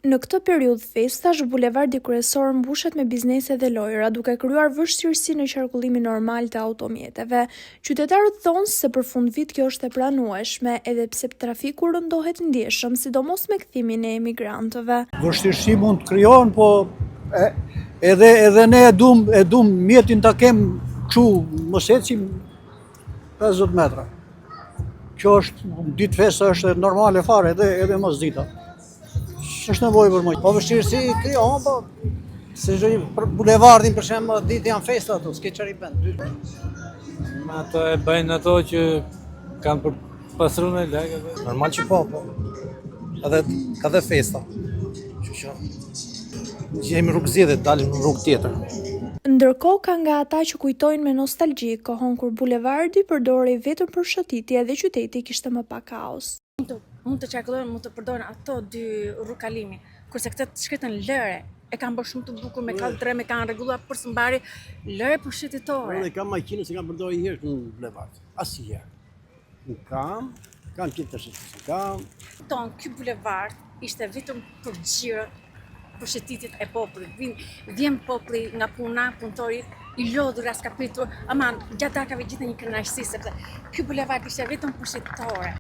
Në këtë periudhë festash, bulevardi kryesor mbushet me biznese dhe lojra, duke krijuar vështirësi në qarkullimin normal të automjeteve. Qytetarët thonë se për fund vit kjo është e pranueshme, edhe pse trafiku rëndohet ndjeshëm, sidomos me kthimin e emigrantëve. Vështirësi mund të krijohen, po edhe ne e dum mjetin ta kem kështu, mos ecim 50 metra. Kjo është ditë festa, është normale fare, edhe mos dita. S'është nevojë për më. Po vështirësi krijohen, po se për bulevardin për shembull ditë janë festa ato, s'ke çfarë i bën. Ato e bëjnë ato që kanë për pasrune lagë. Normal që po. Edhe ka dhe festa. Kështu që jemi rrugë zgjedhje, dalim në rrugë tjetër. Ndërkohë ka nga ata që kujtojnë me nostalgji kohën kur bulevardi përdorej vetëm për shëtitje dhe qyteti kishte më pak kaos. Mund të qarkullojnë, mund të përdoren ato dy rrugkalimi, kurse këtë të shkretën lëre, e kanë bërë shumë të bukur me kaldre, me kanë rregulluar për së mbari lëre përshëtitore. Unë kam makinë që kam përdorur një herë në bulevard. Asnjëherë. Nuk kam qenë të shëtitje. Kam. Ky bulevard ishte vetëm për xhiro, për shëtitjet e popullit. Vjen populli nga puna, punëtori i lodhur as kapitur, aman gjatë darkave gjithë një kënaqësi sepse ky bulevard ishte vetëm përshëtitore.